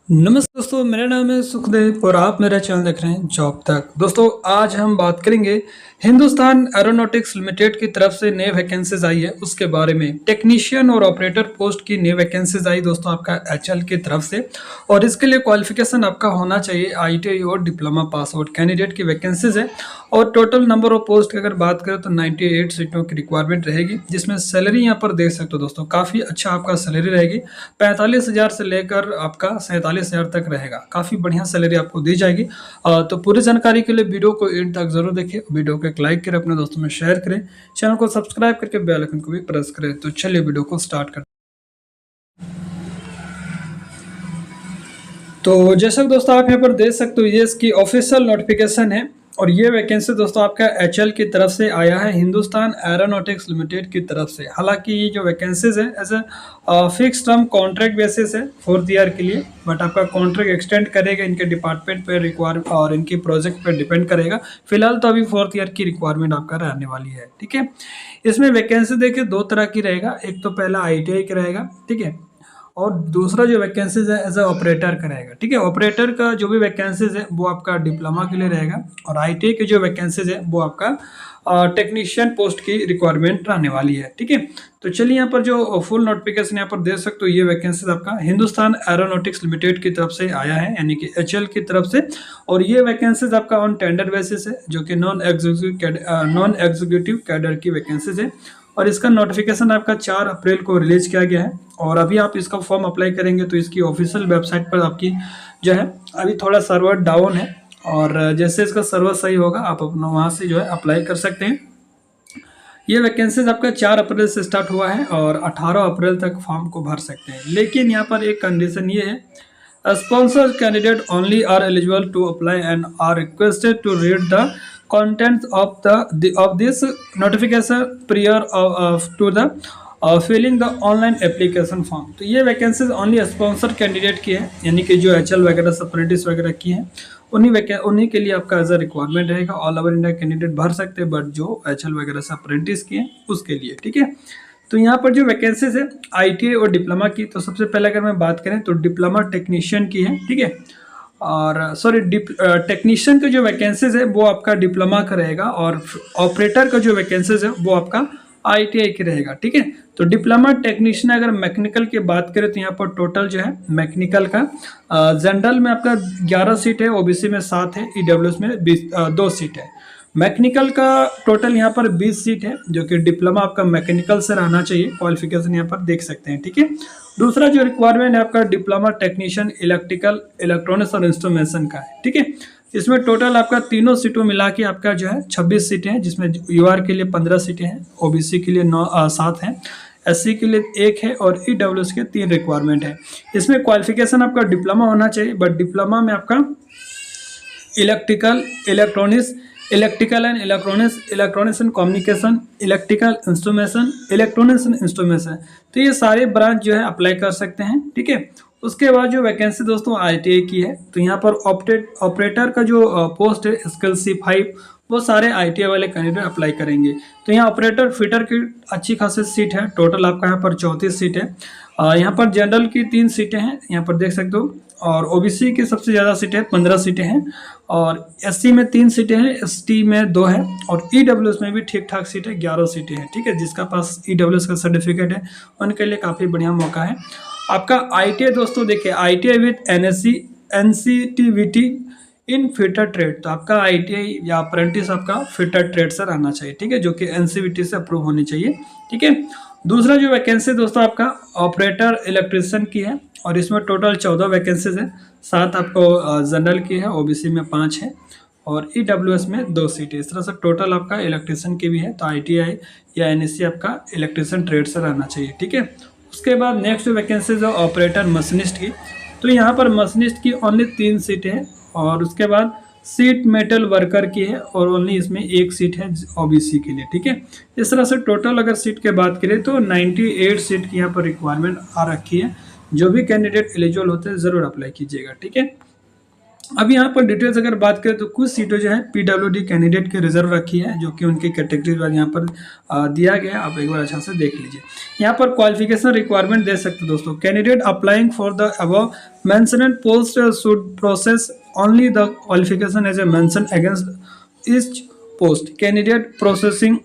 नमस्ते दोस्तों, मेरा नाम है सुखदेव और आप मेरा चैनल देख रहे हैं जॉब तक। दोस्तों, आज हम बात करेंगे हिंदुस्तान एरोनॉटिक्स लिमिटेड की तरफ से नए वैकेंसीज आई है उसके बारे में। टेक्नीशियन और ऑपरेटर पोस्ट की नई वैकेंसीज आई दोस्तों आपका एचएल की तरफ से। और इसके लिए क्वालिफिकेशन आपका होना चाहिए आईटीआई और डिप्लोमा पास आउट कैंडिडेट की वैकेंसीज है। और टोटल नंबर ऑफ पोस्ट की अगर बात करें तो 98 सीटों की रिक्वायरमेंट रहेगी, जिसमें सैलरी यहाँ पर देख सकते हो दोस्तों, काफ़ी अच्छा आपका सैलरी रहेगी। 45,000 से लेकर आपका 47,000 तक रहेगा। काफ़ी बढ़िया सैलरी आपको दी जाएगी। तो पूरी जानकारी के लिए वीडियो को एंड तक जरूर देखिए। वीडियो को एक लाइक करें, अपने दोस्तों में शेयर करें, चैनल को सब्सक्राइब करके बेल आइकन को भी प्रेस करें। तो चलिए वीडियो को स्टार्ट करते हैं। तो जैसा कि दोस्तों आप यहाँ पर देख सकते हो, ये इसकी ऑफिशियल नोटिफिकेशन है। और ये वैकेंसी दोस्तों आपका एचएल की तरफ से आया है, हिंदुस्तान एरोनॉटिक्स लिमिटेड की तरफ से। हालांकि ये जो वैकेंसीज है as a fix term contract basis है 4th ईयर के लिए, बट आपका कॉन्ट्रैक्ट एक्सटेंड करेगा इनके डिपार्टमेंट पे रिक्वायर और इनकी प्रोजेक्ट पे डिपेंड करेगा। फिलहाल तो अभी 4th ईयर की रिक्वायरमेंट आपका रहने वाली है, ठीक है। इसमें वैकेंसी देखिए दो तरह की रहेगा, एक तो पहला आईटीआई का रहेगा, ठीक है, और दूसरा जो वैकेंसीज है एज ए ऑपरेटर का रहेगा, ठीक है। ऑपरेटर का जो भी वैकेंसीज है वो आपका डिप्लोमा के लिए रहेगा, और आईटीआई की जो वैकेंसीज है वो आपका टेक्नीशियन पोस्ट की रिक्वायरमेंट रहने वाली है, ठीक है। तो चलिए यहाँ पर जो फुल नोटिफिकेशन यहाँ पर देख सकते हो, ये वैकेंसीज आपका हिंदुस्तान एरोनॉटिक्स लिमिटेड की तरफ से आया है, यानी कि एचएल की तरफ से। और ये वैकेंसीज आपका ऑन टेंडर बेसिस है, जो कि नॉन एग्जीक्यूटिव कैडर की वैकेंसीज है। और इसका नोटिफिकेशन आपका 4 अप्रैल को रिलीज किया गया है। और अभी आप इसका फॉर्म अप्लाई करेंगे तो इसकी ऑफिशियल वेबसाइट पर आपकी जो है अभी थोड़ा सर्वर डाउन है, और जैसे इसका सर्वर सही होगा आप अपना वहाँ से जो है अप्लाई कर सकते हैं। ये वैकेंसीज आपका 4 अप्रैल से स्टार्ट हुआ है और 18 अप्रैल तक फॉर्म को भर सकते हैं। लेकिन यहाँ पर एक कंडीशन ये है, sponsored candidate only are eligible to apply and are requested to read the contents of this notification prior to the filling the online application form. तो ये वैकेंसीज ओनली स्पॉन्सर कैंडिडेट की है, यानी कि जो एचएल वगैरह अप्रेंटिस वगैरह की है उन्हीं के लिए आपका एज अ रिक्वायरमेंट रहेगा। ऑल ओवर इंडिया कैंडिडेट भर सकते हैं, बट जो एचएल वगैरह से अप्रेंटिस की है उसके लिए, ठीक है। तो यहाँ पर जो वैकेंसीज है आईटीआई और डिप्लोमा की, तो सबसे पहले अगर मैं बात करें तो डिप्लोमा टेक्नीशियन की है, ठीक है। और सॉरी टेक्नीशियन का जो वैकेंसीज है वो आपका डिप्लोमा का रहेगा, और ऑपरेटर का जो वैकेंसीज है वो आपका आईटीआई की रहेगा, ठीक है। तो डिप्लोमा टेक्नीशियन अगर मैकेनिकल की बात करें तो यहाँ पर टोटल जो है मैकेनिकल का जनरल में आपका 11 सीट है, ओबीसी में 7 है, ईडब्ल्यूएस में 2 सीट है। मैकेनिकल का टोटल यहाँ पर 20 सीट है, जो कि डिप्लोमा आपका मैकेनिकल से रहना चाहिए। क्वालिफिकेशन यहाँ पर देख सकते हैं, ठीक है। दूसरा जो रिक्वायरमेंट है आपका डिप्लोमा टेक्नीशियन इलेक्ट्रिकल इलेक्ट्रॉनिक्स और इंस्ट्रूमेंटेशन का है, ठीक है। इसमें टोटल आपका तीनों सीटों मिला के आपका जो है 26 सीटें हैं, जिसमें यूआर के लिए 15 सीटें हैं, ओबीसी के लिए 7 हैं, एससी के लिए 1 है, और ईडब्ल्यूएस के 3 रिक्वायरमेंट है। इसमें क्वालिफिकेशन आपका डिप्लोमा होना चाहिए, बट डिप्लोमा में आपका electrical electronics electrical and electronics and communication, electrical instrumentation, electronics and instrumentation, तो ये सारे ब्रांच जो है अप्लाई कर सकते हैं, ठीक है। उसके बाद जो वैकेंसी दोस्तों आईटीआई की है, तो यहाँ पर ऑपरेटर का जो पोस्ट है स्किल C5, वो सारे आईटीआई वाले कैंडिडेट अप्लाई करेंगे। तो यहाँ ऑपरेटर फिटर की अच्छी खासी सीट है, टोटल आपका यहाँ पर 34 सीट है। यहाँ पर जनरल की 3 सीटें हैं, यहाँ पर देख सकते हो, और ओबीसी की सबसे ज़्यादा सीटें 15 सीटें हैं, और एससी में 3 सीटें हैं, एसटी में 2 है, और ईडब्ल्यूएस में भी ठीक ठाक सीटें 11 सीटें हैं, ठीक है। जिसका पास ईडब्ल्यूएस का सर्टिफिकेट है उनके लिए काफ़ी बढ़िया मौका है। आपका आईटीआई दोस्तों देखिए, ITI with NSC NCTVT in fitter trade, तो आपका आईटीआई या अप्रेंटिस आपका फिटर ट्रेड से रहना चाहिए, ठीक है, जो कि एनसीवीटी से अप्रूव होनी चाहिए, ठीक है। दूसरा जो वैकेंसी दोस्तों आपका ऑपरेटर इलेक्ट्रिशियन की है, और इसमें टोटल 14 वैकेंसीज है। 7 आपको जनरल की है, ओबीसी में 5 है, और ईडब्ल्यूएस में 2 सीट है। इस तरह से टोटल आपका इलेक्ट्रिशियन की भी है। तो आईटीआई या एनएससी आपका इलेक्ट्रिशियन ट्रेड से रहना चाहिए, ठीक है। उसके बाद नेक्स्ट वैकेंसीज है ऑपरेटर मशीनिस्ट की, तो यहाँ पर मशीनिस्ट की ओनली 3 सीटें हैं, और उसके बाद सीट मेटल वर्कर की है, और ओनली इसमें 1 सीट है ओबीसी के लिए, ठीक है। इस तरह से टोटल अगर सीट की बात करें तो 98 सीट की यहाँ पर रिक्वायरमेंट आ रखी है। जो भी कैंडिडेट एलिजिबल होते हैं ज़रूर अप्लाई कीजिएगा, ठीक है। अब यहाँ पर डिटेल्स अगर बात करें तो कुछ सीटें जो है पीडब्ल्यूडी कैंडिडेट के रिजर्व रखी है, जो कि उनकी कैटेगरी वाइज यहाँ पर दिया गया है। आप एक बार अच्छा से देख लीजिए। यहाँ पर क्वालिफिकेशन रिक्वायरमेंट दे सकते हैं दोस्तों। Candidate applying for the above mentioned post should process only the qualification as a mention against each post. Candidate processing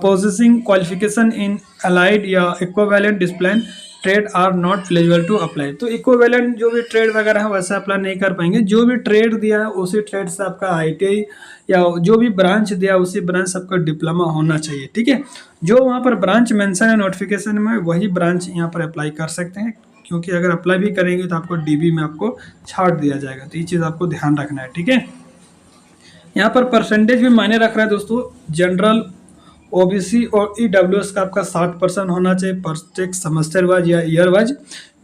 possessing qualification in allied या equivalent discipline trade are not eligible to apply. तो equivalent जो भी trade वगैरह है वैसे apply नहीं कर पाएंगे। जो भी ट्रेड दिया है उसी ट्रेड से आपका आईटीआई या जो भी ब्रांच दिया उसी ब्रांच से आपका डिप्लोमा होना चाहिए, ठीक है। जो वहाँ पर ब्रांच मेंशन है नोटिफिकेशन में वही ब्रांच यहाँ पर अप्लाई कर सकते हैं, क्योंकि अगर अप्लाई भी करेंगे तो आपको डीबी में आपको छाट दिया जाएगा। तो ये चीज़ आपको ध्यान रखना है, ठीक है। यहाँ पर परसेंटेज भी मायने रख रहा है दोस्तों। जनरल, ओबीसी और ईडब्ल्यूएस का आपका 60% होना चाहिए प्रत्येक सेमेस्टर वाइज या ईयर वाइज,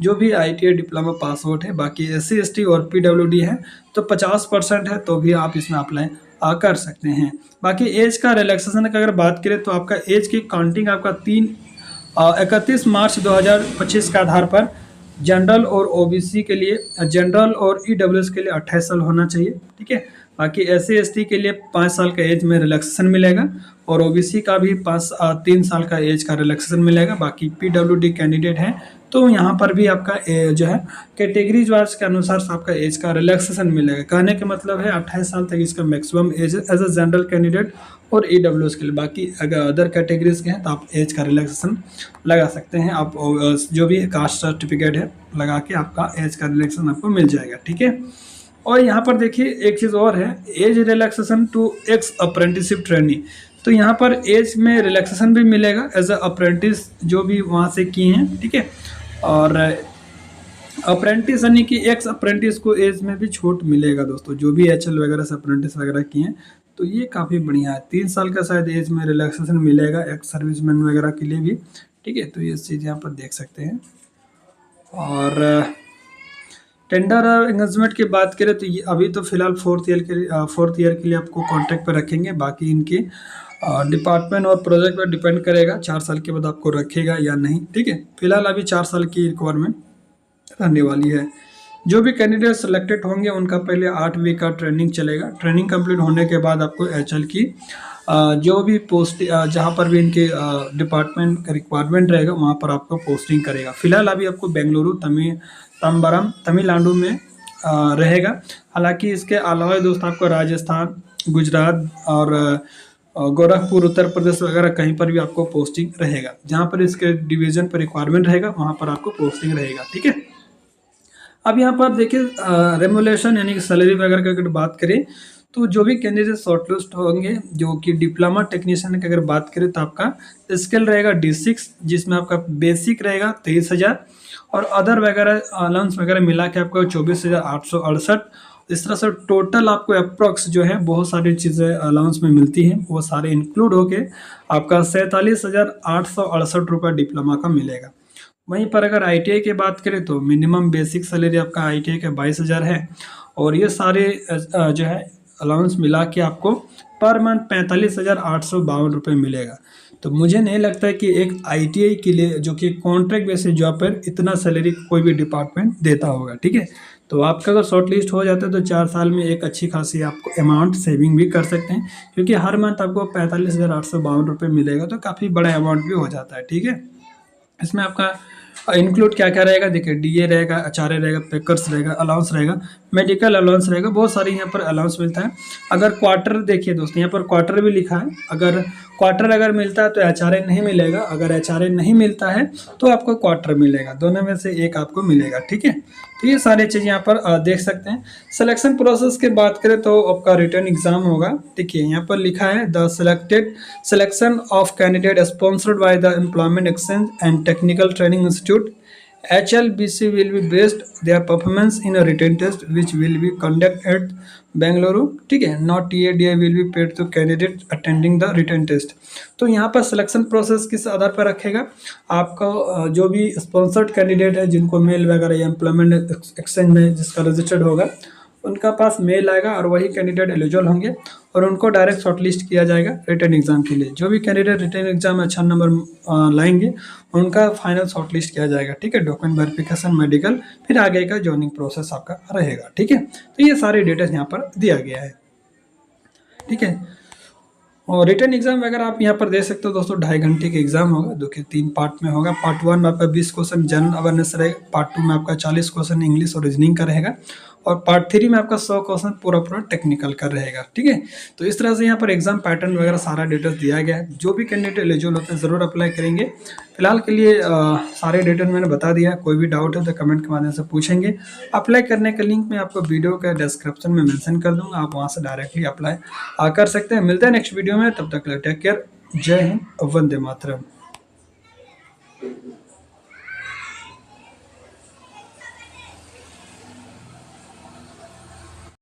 जो भी आईटीआई डिप्लोमा पास आउट है। बाकी एससी एसटी और पीडब्ल्यूडी है तो 50% है, तो भी आप इसमें अप्लाई कर सकते हैं। बाकी एज का रिलैक्सेशन की अगर बात करें तो आपका एज की काउंटिंग आपका 31 मार्च 2025 के आधार पर जनरल और ओबीसी के लिए, जनरल और ईडब्ल्यूएस के लिए 28 साल होना चाहिए, ठीक है। बाकी एससी एसटी के लिए 5 साल का एज में रिलैक्सेशन मिलेगा और ओबीसी का भी 3 साल का एज का रिलैक्सेशन मिलेगा। बाकी पीडब्ल्यूडी कैंडिडेट है तो यहाँ पर भी आपका जो है कैटेगरीज वाइज के अनुसार आपका एज का रिलैक्सेशन मिलेगा। कहने का मतलब है 28 साल तक इसका maximum age as a general candidate और ईडब्ल्यूएस के लिए। बाकी अगर अदर कैटेगरीज के हैं तो आप एज का रिलैक्सेशन लगा सकते हैं। आप जो भी कास्ट सर्टिफिकेट है लगा के आपका एज का रिलैक्सेशन आपको मिल जाएगा, ठीक है। और यहाँ पर देखिए एक चीज़ और है, age relaxation to ex apprenticeship trainee. तो यहाँ पर एज में रिलैक्सेशन भी मिलेगा एज अ अप्रेंटिस जो भी वहाँ से किए हैं, ठीक है। और अप्रेंटिस यानी कि एक्स अप्रेंटिस को एज में भी छूट मिलेगा दोस्तों, जो भी एचएल वगैरह से अप्रेंटिस वगैरह किए हैं। तो ये काफ़ी बढ़िया है। 3 साल का शायद एज में रिलैक्सेशन मिलेगा एक्स सर्विसमैन वगैरह के लिए भी, ठीक है। तो ये चीज़ यहाँ पर देख सकते हैं। और टेंडर एंगेजमेंट की बात करें तो ये अभी तो फिलहाल फोर्थ ईयर के लिए आपको कॉन्ट्रैक्ट पर रखेंगे। बाकी इनके डिपार्टमेंट और प्रोजेक्ट पर डिपेंड करेगा 4 साल के बाद आपको रखेगा या नहीं, ठीक है। फिलहाल अभी 4 साल की रिक्वायरमेंट रहने वाली है। जो भी कैंडिडेट सेलेक्टेड होंगे उनका पहले 8 वीक का ट्रेनिंग चलेगा। ट्रेनिंग कंप्लीट होने के बाद आपको एचएल की जो भी पोस्ट जहाँ पर भी इनके डिपार्टमेंट का रिक्वायरमेंट रहेगा वहाँ पर आपको पोस्टिंग करेगा। फिलहाल अभी आपको बेंगलुरु तंबरम तमिलनाडु में रहेगा। हालांकि इसके अलावा दोस्त आपको राजस्थान, गुजरात और गोरखपुर, उत्तर प्रदेश वगैरह कहीं पर भी आपको पोस्टिंग रहेगा। जहाँ पर इसके डिवीजन पर रिक्वायरमेंट रहेगा वहाँ पर आपको पोस्टिंग रहेगा, ठीक है। अब यहाँ पर देखिए रेमुलेशन यानी कि सैलरी वगैरह की अगर बात करें तो जो भी कैंडिडेट शॉर्टलिस्ट होंगे जो कि डिप्लोमा टेक्नीशियन की अगर बात करें तो आपका स्केल रहेगा D6, जिसमें आपका बेसिक रहेगा 23,000 और अदर वगैरह अलाउंस वगैरह मिला के आपको 24,868। इस तरह से टोटल आपको अप्रॉक्स जो है बहुत सारी चीज़ें अलाउंस में मिलती हैं, वो सारे इंक्लूड होके आपका 47,868 रुपये डिप्लोमा का मिलेगा। वहीं पर अगर आईटीआई की बात करें तो मिनिमम बेसिक सैलरी आपका आईटीआई का 22,000 है और ये सारे जो है अलाउंस मिला के आपको पर मंथ 45,852 रुपये मिलेगा। तो मुझे नहीं लगता है कि एक आईटीआई के लिए जो कि कॉन्ट्रैक्ट बेसिस जॉब पर इतना सैलरी कोई भी डिपार्टमेंट देता होगा, ठीक है। तो आपका अगर शॉर्ट लिस्ट हो जाता है तो 4 साल में एक अच्छी खासी आपको अमाउंट सेविंग भी कर सकते हैं, क्योंकि हर मंथ आपको 45,852 रुपये मिलेगा तो काफ़ी बड़ा अमाउंट भी हो जाता है, ठीक है। इसमें आपका इंक्लूड क्या क्या रहेगा, देखिए डीए रहेगा, एचआरए रहेगा, पैकर्स रहेगा, अलाउंस रहेगा, मेडिकल अलाउंस रहेगा, बहुत सारी यहाँ पर अलाउंस मिलता है। अगर क्वार्टर देखिए दोस्तों यहाँ पर क्वार्टर भी लिखा है, अगर क्वार्टर अगर मिलता है तो एचआरए नहीं मिलेगा, अगर एचआरए नहीं मिलता है तो आपको क्वार्टर मिलेगा, दोनों में से एक आपको मिलेगा, ठीक है। तो ये सारी चीज़ यहाँ पर देख सकते हैं। सिलेक्शन प्रोसेस की बात करें तो आपका रिटर्न एग्जाम होगा। देखिए यहाँ पर लिखा है the selection of candidate sponsored by the employment exchange and technical training institute HLBC will be based their performance in a written test which will be conducted at Bengaluru, ठीक है। Not TADI will be paid to candidate attending the written test। तो यहाँ पर selection process किस आधार पर रखेगा, आपका जो भी स्पॉन्सर्ड कैंडिडेट है जिनको मेल वगैरह या एम्प्लॉयमेंट एक्सचेंज में जिसका रजिस्टर्ड होगा उनका पास मेल आएगा और वही कैंडिडेट एलिजिबल होंगे और उनको डायरेक्ट शॉर्टलिस्ट किया जाएगा रिटर्न एग्जाम के लिए। जो भी कैंडिडेट रिटर्न एग्जाम में अच्छा नंबर लाएंगे उनका फाइनल शॉर्टलिस्ट किया जाएगा, ठीक है। डॉक्यूमेंट वेरिफिकेशन, मेडिकल, फिर आगे का जॉइनिंग प्रोसेस आपका रहेगा, ठीक है। तो ये सारे डिटेल्स यहाँ पर दिया गया है, ठीक है। और रिटर्न एग्जाम अगर आप यहाँ पर दे सकते हो दोस्तों, 2.5 घंटे का एग्जाम होगा, जो कि 3 पार्ट में होगा। पार्ट 1 में आपका 20 क्वेश्चन जनरल अवेयरनेस रहेगा, पार्ट 2 में आपका 40 क्वेश्चन इंग्लिश और रीजनिंग का रहेगा, और पार्ट 3 में आपका 100 क्वेश्चन पूरा टेक्निकल का रहेगा, ठीक है। तो इस तरह से यहाँ पर एग्जाम पैटर्न वगैरह सारा डिटेल्स दिया गया है। जो भी कैंडिडेट एलिजिबल होते हैं ज़रूर अप्लाई करेंगे। फिलहाल के लिए सारे डिटेल मैंने बता दिया। कोई भी डाउट है तो कमेंट के माध्यम से पूछेंगे। अप्लाई करने का लिंक मैं आपको वीडियो के डिस्क्रिप्शन में मेंशन कर दूंगा, आप वहां से डायरेक्टली अप्लाई कर सकते हैं। मिलते हैं नेक्स्ट वीडियो में, तब तक टेक केयर। जय हिंद, वंदे मातरम।